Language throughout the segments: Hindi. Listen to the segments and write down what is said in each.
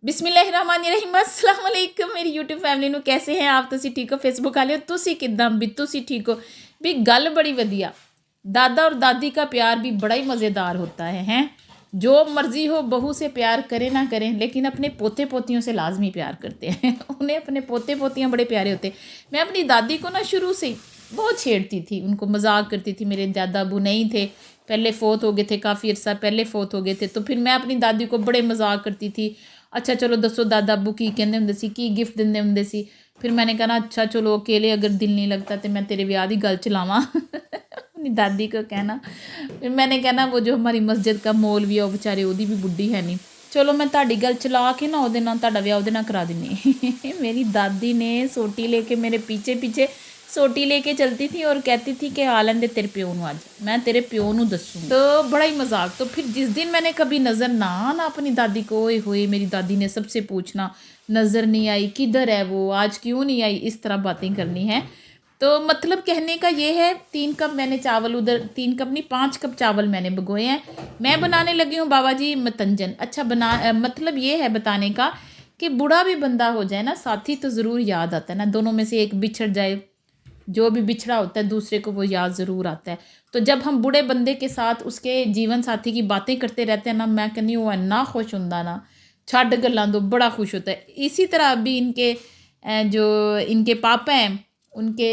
बिस्मिल्लाहिर्रहमानिर्रहीम अस्सलाम वालेकुम मेरी यूट्यूब फैमिली ਨੂੰ कैसे हैं आप ਤੁਸੀਂ ठीक हो फेसबुक वाले हो ਤੁਸੀਂ ਕਿਦਾਂ भी ਤੁਸੀਂ ठीक हो भी गल बड़ी वधिया दादा और दादी का प्यार भी बड़ा ही मज़ेदार होता है हैं जो मर्ज़ी हो बहू से प्यार करें ना करें लेकिन अपने पोते पोतियों से लाजमी प्यार करते हैं उन्हें अपने पोते पोतियाँ बड़े प्यारे होते हैं। मैं अपनी दादी को ना शुरू से ही बहुत छेड़ती थी, उनको मजाक करती थी। मेरे दादा अबू नहीं थे, पहले फ़ौत हो गए थे, काफ़ी अर्सा पहले फ़ौत हो गए थे। तो फिर मैं अपनी दादी को बड़े मजाक करती थी। अच्छा चलो दसो दादा अबू की कहते होंगे सी, की गिफ्ट देंदे होंगे सी। फिर मैंने कहना अच्छा चलो अकेले अगर दिल नहीं लगता तो मैं तेरे ब्याह की गल चलावा अपनी दादी को कहना। फिर मैंने कहना वो जो हमारी मस्जिद का मौलवी है वो बेचारे ओदी भी बुढ़ी है नहीं, चलो मैं ताड़ी गल चला के ना ओदे नाल ताड़ा ब्याह ओदे नाल करा दिन्नी। मेरी दादी ने सोटी लेके मेरे पीछे पीछे सोटी लेके चलती थी और कहती थी कि आ लेंदे तेरे प्यो नूं, अज मैं तेरे प्यो नूं दसूँ। तो बड़ा ही मजाक। तो फिर जिस दिन मैंने कभी नज़र ना आना अपनी दादी को, ओए होए मेरी दादी ने सबसे पूछना नज़र नहीं आई, किधर है वो, आज क्यों नहीं आई, इस तरह बातें करनी है। तो मतलब कहने का ये है 3 कप मैंने चावल, उधर 3 कप नहीं 5 कप चावल मैंने भिगोए हैं। मैं बनाने लगी हूँ बाबा जी मतंजन। अच्छा मतलब ये है बताने का कि बूढ़ा भी बंदा हो जाए ना, साथी तो ज़रूर याद आता है ना। दोनों में से एक बिछड़ जाए, जो भी बिछड़ा होता है दूसरे को वो याद ज़रूर आता है। तो जब हम बूढ़े बंदे के साथ उसके जीवन साथी की बातें करते रहते हैं ना, मैं कहनी वो इन्ना खुश होंदा ना, छड्ड गल्लां तो बड़ा खुश होता है। इसी तरह अभी इनके जो इनके पापा हैं, उनके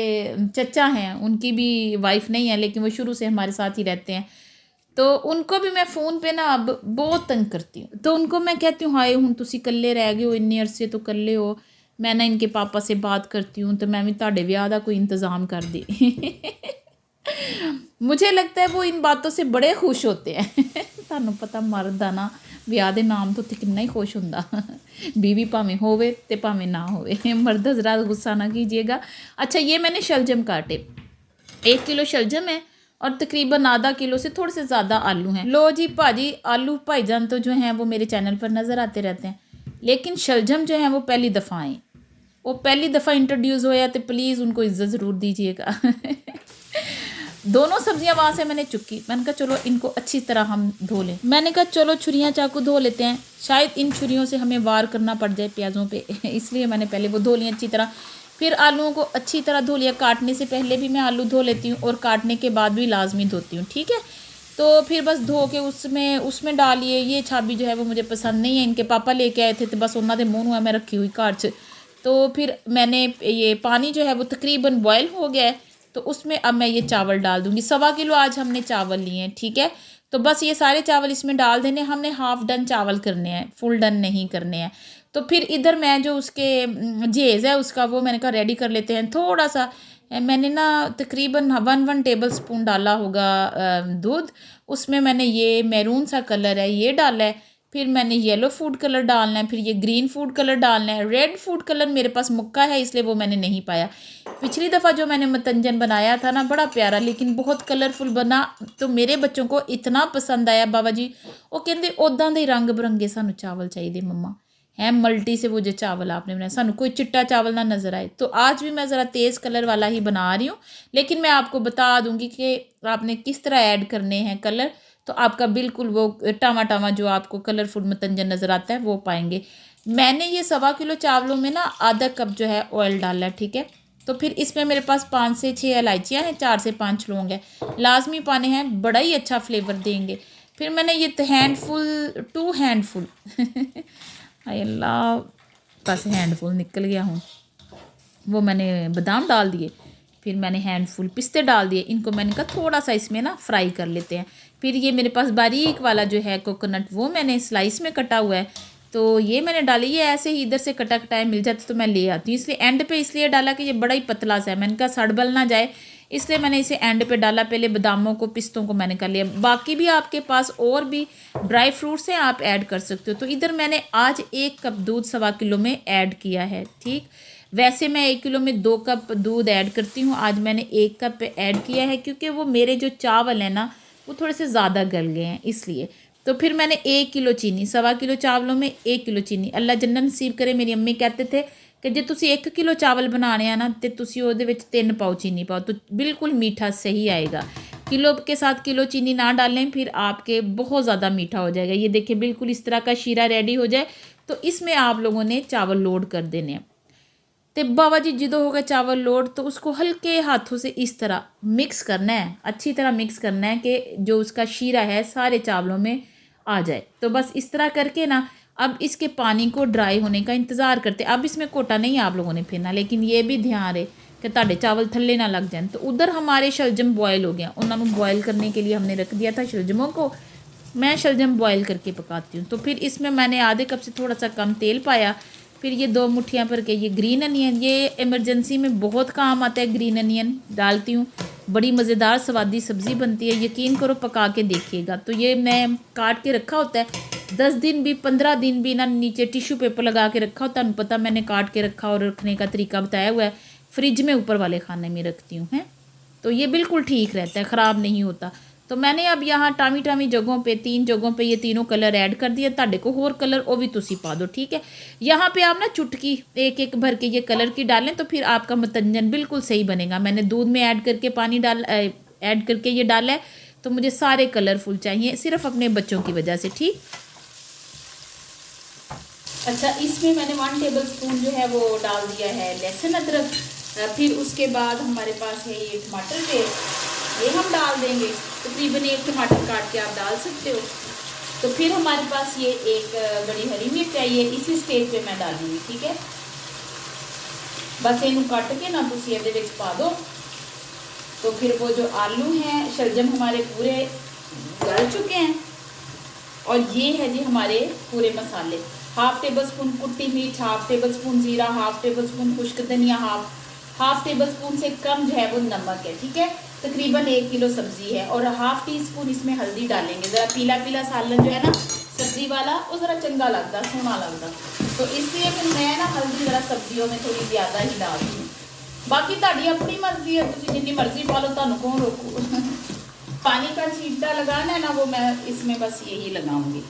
चचा हैं, उनकी भी वाइफ नहीं है लेकिन वो शुरू से हमारे साथ ही रहते हैं। तो उनको भी मैं फ़ोन पे ना अब बहुत तंग करती हूँ। तो उनको मैं कहती हूँ हाय हुण तुसी कल्ले रह गए हो, इन्ने अरसे तो कल्ले हो। मैं ना इनके पापा से बात करती हूँ तो मैं भी ताड़े ब्याह का कोई इंतज़ाम कर दी। मुझे लगता है वो इन बातों से बड़े खुश होते हैं। तुहानू पता मर्द आ ना ब्याह के नाम तो उत्ते कितना ही खुश होंदा, बीवी भावें होवे ते भावें ना होवे। मर्द हज़रात गुस्सा ना कीजिएगा। अच्छा ये मैंने शलजम काटे, 1 किलो शलजम है और तकरीबन आधा किलो से थोड़े से ज़्यादा आलू हैं। लो जी भाजी, आलू भाईजान तो जो हैं वो मेरे चैनल पर नज़र आते रहते हैं, लेकिन शलजम जो है वो पहली दफ़ा आए, वो पहली दफ़ा इंट्रोड्यूस होया तो प्लीज़ उनको इज़्ज़त ज़रूर दीजिएगा। दोनों सब्जियां वहाँ से मैंने चुकी, मैंने कहा चलो इनको अच्छी तरह हम धो लें। मैंने कहा चलो छुरियाँ चाकू धो लेते हैं, शायद इन छुरियों से हमें वार करना पड़ जाए प्याज़ों पे, इसलिए मैंने पहले वो धो लिया अच्छी तरह। फिर आलूओं को अच्छी तरह धो लिया। काटने से पहले भी मैं आलू धो लेती हूँ और काटने के बाद भी लाजमी धोती हूँ, ठीक है। तो फिर बस धो के उसमें डालिए। ये छाबी जो है वो मुझे पसंद नहीं है, इनके पापा लेके आए थे तो बस उन्होंने मुँह मैं रखी हुई घर च। तो फिर मैंने ये पानी जो है वो तकरीबन बॉयल हो गया है, तो उसमें अब मैं ये चावल डाल दूँगी। 1.25 किलो आज हमने चावल लिए हैं, ठीक है। तो बस ये सारे चावल इसमें डाल देने, हमने हाफ़ डन चावल करने हैं, फुल डन नहीं करने हैं। तो फिर इधर मैं जो उसके जेज़ है उसका वो मैंने कहा रेडी कर लेते हैं। थोड़ा सा मैंने ना तकरीबन 1 टेबल स्पून डाला होगा दूध, उसमें मैंने ये मैरून सा कलर है ये डाला है। फिर मैंने येलो फूड कलर डालना है, फिर ये ग्रीन फूड कलर डालना है। रेड फूड कलर मेरे पास मुक्का है इसलिए वो मैंने नहीं पाया। पिछली दफ़ा जो मैंने मतंजन बनाया था ना बड़ा प्यारा लेकिन बहुत कलरफुल बना, तो मेरे बच्चों को इतना पसंद आया। बाबा जी वो कहते उदा दे रंग बिरंगे सानू चावल चाहिए मम्मा, है मल्टी से वो जो चावल आपने बनाया सानू कोई चिट्टा चावल ना नज़र आए। तो आज भी मैं ज़रा तेज़ कलर वाला ही बना रही हूँ, लेकिन मैं आपको बता दूँगी कि आपने किस तरह ऐड करने हैं कलर, तो आपका बिल्कुल वो टावा टावा जो आपको कलरफुल मतंजन नज़र आता है वो पाएंगे। मैंने ये 1.25 किलो चावलों में ना आधा कप जो है ऑयल डाला है, ठीक है। तो फिर इसमें मेरे पास 5 से 6 इलायचियाँ हैं, 4 से 5 लौंग हैं, लाजमी पाने हैं, बड़ा ही अच्छा फ्लेवर देंगे। फिर मैंने ये 2 हैंडफुल हाय अल्लाह, बस हैंडफुल निकल गया हूँ, वो मैंने बादाम डाल दिए। फिर मैंने हैंडफुल पिस्ते डाल दिए, इनको मैंने कहा थोड़ा सा इसमें ना फ्राई कर लेते हैं। फिर ये मेरे पास बारीक वाला जो है कोकोनट वो मैंने स्लाइस में कटा हुआ है, तो ये मैंने डाली। ये ऐसे ही इधर से कटा कटाया मिल जाता तो मैं ले आती हूँ, इसलिए एंड पे इसलिए डाला कि ये बड़ा ही पतला सा है, मैंने कहा सड़बल ना जाए इसलिए मैंने इसे एंड पे डाला। पहले बादामों को पिस्तों को मैंने कर लिया, बाकी भी आपके पास और भी ड्राई फ्रूट्स हैं आप ऐड कर सकते हो। तो इधर मैंने आज 1 कप दूध 1.25 किलो में ऐड किया है, ठीक। वैसे मैं 1 किलो में 2 कप दूध ऐड करती हूँ, आज मैंने 1 कप ऐड किया है क्योंकि वो मेरे जो चावल हैं ना वो थोड़े से ज़्यादा गल गए हैं इसलिए। तो फिर मैंने 1 किलो चीनी, 1.25 किलो चावलों में 1 किलो चीनी, अल्लाह जन्नत नसीब करे। मेरी अम्मी कहते थे कि जे तुसी 1 किलो चावल बनाने हैं ना तो तुसी ओहदे विच 3 पाओ चीनी पाओ तो बिल्कुल मीठा सही आएगा। किलो के साथ किलो चीनी ना डालें फिर आपके बहुत ज़्यादा मीठा हो जाएगा। ये देखिए बिल्कुल इस तरह का शीरा रेडी हो जाए तो इसमें आप लोगों ने चावल लोड कर देने हैं। तो बाबा जी जो हो गया चावल लोड, तो उसको हल्के हाथों से इस तरह मिक्स करना है, अच्छी तरह मिक्स करना है कि जो उसका शीरा है सारे चावलों में आ जाए। तो बस इस तरह करके ना अब इसके पानी को ड्राई होने का इंतज़ार करते। अब इसमें कोटा नहीं आप लोगों ने फेरना, लेकिन ये भी ध्यान रहे कि ताड़े चावल थल्ले ना लग जाए। तो उधर हमारे शलजम बॉयल हो गया, उन्होंने बॉयल करने के लिए हमने रख दिया था शलजमों को। मैं शलजम बॉयल करके पकाती हूँ। तो फिर इसमें मैंने आधे कप से थोड़ा सा कम तेल पाया। फिर ये 2 मुट्ठियाँ भर के ये ग्रीन अनियन, ये इमरजेंसी में बहुत काम आता है, ग्रीन अनियन डालती हूँ, बड़ी मज़ेदार स्वादी सब्ज़ी बनती है, यकीन करो पका के देखिएगा। तो ये मैं काट के रखा होता है 10 दिन भी 15 दिन भी ना, नीचे टिश्यू पेपर लगा के रखा होता है, पता मैंने काट के रखा और रखने का तरीका बताया हुआ है। फ्रिज में ऊपर वाले खाने में रखती हूँ हैं, तो ये बिल्कुल ठीक रहता है, ख़राब नहीं होता। तो मैंने अब यहाँ टामी टामी जगहों पे 3 जगहों पे ये तीनों कलर ऐड कर दिए। ताड़े को होर कलर वो भी तुसी पा दो, ठीक है। यहाँ पे आप ना चुटकी एक एक भर के ये कलर की डालें, तो फिर आपका मतंजन बिल्कुल सही बनेगा। मैंने दूध में ऐड करके पानी ऐड करके ये डाला है, तो मुझे सारे कलरफुल चाहिए, सिर्फ अपने बच्चों की वजह से, ठीक। अच्छा, इसमें मैंने 1 टेबल स्पून जो है वो डाल दिया है लहसुन अदरक। फिर उसके बाद हमारे पास है ये टमाटर पेस्ट, ये हम डाल देंगे। तकरीबन 1 टमाटर काट के आप डाल सकते हो। तो फिर हमारे पास ये एक बड़ी हरी मिर्च चाहिए, इसी स्टेज पे मैं डालूंगी, ठीक है। बस इनू कट के ना तुम ये पा दो। तो फिर वो जो आलू हैं शलजम हमारे पूरे गल चुके हैं, और ये है जी हमारे पूरे मसाले। 1/2 टेबल स्पून कुटी मिर्च, 1/2 टेबल स्पून ज़ीरा, 1/2 टेबल स्पून खुश्क धनिया, 1/2 टेबल स्पून से कम जो है वो नमक है, ठीक है। तकरीबन 1 किलो सब्ज़ी है, और 1/2 टीस्पून इसमें हल्दी डालेंगे। ज़रा पीला पीला सालन जो है ना सब्ज़ी वाला, वो ज़रा चंगा लगता, सोना लगता। तो इसलिए फिर मैं ना हल्दी ज़रा सब्जियों में थोड़ी ज़्यादा ही डालती हूँ। बाकी ताड़ी अपनी मर्जी है, तुम जितनी मर्जी पा लो, तुहानू कौन रोकू। पानी का छींटा लगाना है ना, वो मैं इसमें बस यही लगाऊंगी।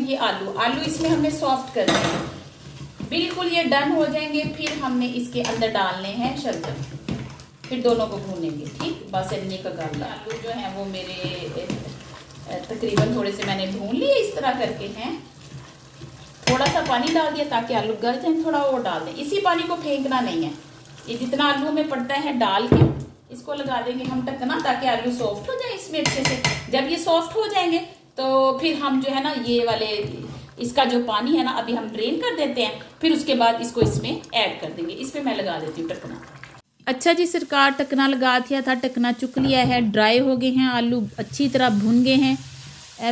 ये आलू इसमें हमने सॉफ्ट करने हैं, बिल्कुल ये डन हो जाएंगे। फिर हमने इसके अंदर डालने हैं शलजम, फिर दोनों को भूनेंगे, ठीक। बस इतनी का गल। आलू जो है वो मेरे तकरीबन थोड़े से मैंने भून लिए इस तरह करके हैं। थोड़ा सा पानी डाल दिया ताकि आलू गल जाए, थोड़ा और डाल दें। इसी पानी को फेंकना नहीं है, ये जितना आलू में पड़ता है डाल के इसको लगा देंगे हम ढकना, ताकि आलू सॉफ्ट हो जाए इसमें अच्छे से। जब ये सॉफ्ट हो जाएंगे तो फिर हम जो है ना ये वाले इसका जो पानी है ना अभी हम ड्रेन कर देते हैं, फिर उसके बाद इसको इसमें ऐड कर देंगे। इस पर मैं लगा देती हूँ ढकना। अच्छा जी सरकार, ढकना लगा दिया था, ढकना चुक लिया है, ड्राई हो गए हैं आलू, अच्छी तरह भुन गए हैं।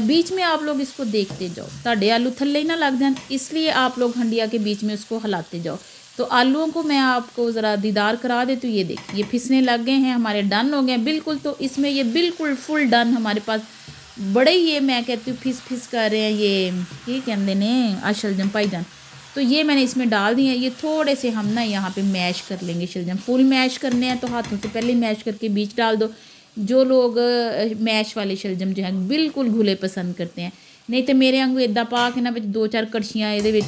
बीच में आप लोग इसको देखते जाओ, ताड़े आलू थल्ले ही ना लग जाए, इसलिए आप लोग हंडिया के बीच में उसको हिलाते जाओ। तो आलूओं को मैं आपको ज़रा दीदार करा देती हूँ। ये देखिए ये फिसने लग गए हैं, हमारे डन हो गए बिल्कुल। तो इसमें ये बिल्कुल फुल डन हमारे पास, बड़े ये मैं कहती हूँ फिस फिस कर रहे हैं ये कहते हैं आज शलजम भाईजान। तो ये मैंने इसमें डाल दिए हैं। ये थोड़े से हम ना यहाँ पे मैश कर लेंगे शलजम, फुल मैश करने हैं तो हाथों से पहले मैश करके बीच डाल दो। जो लोग मैश वाले शलजम जो है बिल्कुल घुले पसंद करते हैं, नहीं तो मेरे वांगू इदा पा के ना 2-4 कड़छियाँ ये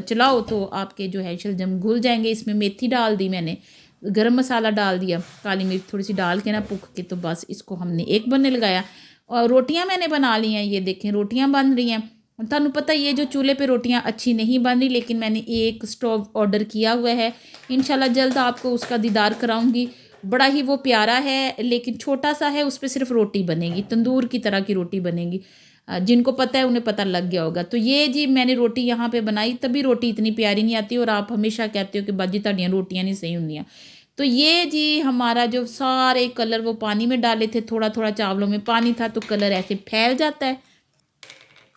चलाओ तो आपके जो है शलजम घुल जाएंगे। इसमें मेथी डाल दी मैंने, गरम मसाला डाल दिया, काली मिर्च थोड़ी सी डाल के ना पुख के, तो बस इसको हमने एक बनने लगाया। और रोटियां मैंने बना ली हैं, ये देखें रोटियां बन रही हैं। थानू पता ये जो चूल्हे पे रोटियां अच्छी नहीं बन रही, लेकिन मैंने एक स्टोव ऑर्डर किया हुआ है, इंशाल्लाह जल्द आपको उसका दीदार कराऊंगी। बड़ा ही वो प्यारा है, लेकिन छोटा सा है, उस पर सिर्फ रोटी बनेगी, तंदूर की तरह की रोटी बनेगी। जिनको पता है उन्हें पता लग गया होगा। तो ये जी मैंने रोटी यहाँ पे बनाई, तभी रोटी इतनी प्यारी नहीं आती। और आप हमेशा कहते हो कि बाजी ताड़ियाँ रोटियाँ नहीं सही होंदियाँ। तो ये जी हमारा जो सारे कलर वो पानी में डाले थे, थोड़ा थोड़ा चावलों में पानी था, तो कलर ऐसे फैल जाता है।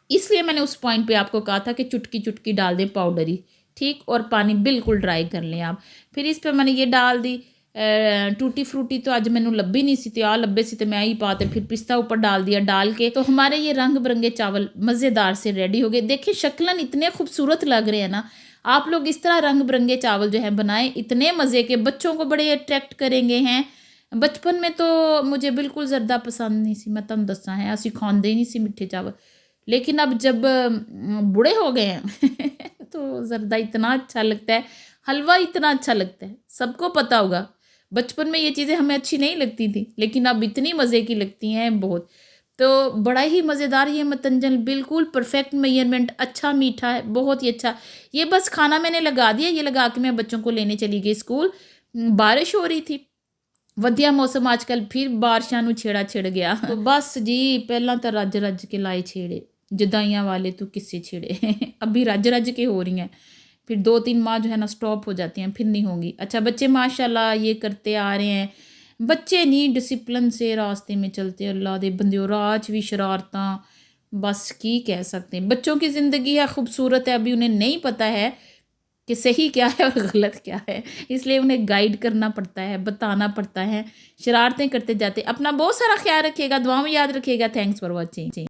इसलिए मैंने उस पॉइंट पे आपको कहा था कि चुटकी चुटकी डाल दें पाउडर ही, ठीक। और पानी बिल्कुल ड्राई कर लें आप। फिर इस पर मैंने ये डाल दी टूटी फ्रूटी, तो अज मैनू लभी नहीं सी, तो लभे सी तो मैं ही पाते, फिर पिस्ता ऊपर डाल दिया। डाल के तो हमारे ये रंग बिरंगे चावल मज़ेदार से रेडी हो गए। देखिए शक्लन इतने खूबसूरत लग रहे हैं ना। आप लोग इस तरह रंग बिरंगे चावल जो है बनाएं, इतने मज़े के, बच्चों को बड़े अट्रैक्ट करेंगे हैं। बचपन में तो मुझे बिल्कुल जरदा पसंद नहीं सी, मैं तुम दसा है असी खाते ही नहीं सी मिठे चावल, लेकिन अब जब बूढ़े हो गए हैं तो जरदा इतना अच्छा लगता है, हलवा इतना अच्छा लगता है। सबको पता होगा बचपन में ये चीज़ें हमें अच्छी नहीं लगती थी, लेकिन अब इतनी मज़े की लगती हैं बहुत। तो बड़ा ही मज़ेदार ये मतंजन, बिल्कुल परफेक्ट मेजरमेंट, अच्छा मीठा है, बहुत ही अच्छा। ये बस खाना मैंने लगा दिया, ये लगा के मैं बच्चों को लेने चली गई स्कूल। बारिश हो रही थी, ਵਧੀਆ मौसम आजकल, फिर ਬਾਰਿਸ਼ਾਂ ਨੂੰ ਛੇੜਾ ਛਿੜ ਗਿਆ। तो बस जी पहला तो रज रज के लाए छेड़े, जदाइयाँ वाले तो किससे छेड़े अभी रज रज के हो रही हैं, फिर 2-3 माह जो है ना स्टॉप हो जाती हैं, फिर नहीं होंगी। अच्छा, बच्चे माशाल्लाह ये करते आ रहे हैं, बच्चे नहीं डिसिप्लिन से रास्ते में चलते, अल्लाह दे बंदे राज भी शरारतां, बस की कह सकते हैं। बच्चों की ज़िंदगी है, खूबसूरत है, अभी उन्हें नहीं पता है कि सही क्या है और गलत क्या है, इसलिए उन्हें गाइड करना पड़ता है, बताना पड़ता है। शरारतें करते जाते। अपना बहुत सारा ख्याल रखिएगा, दुआ में याद रखिएगा। Thanks for watching.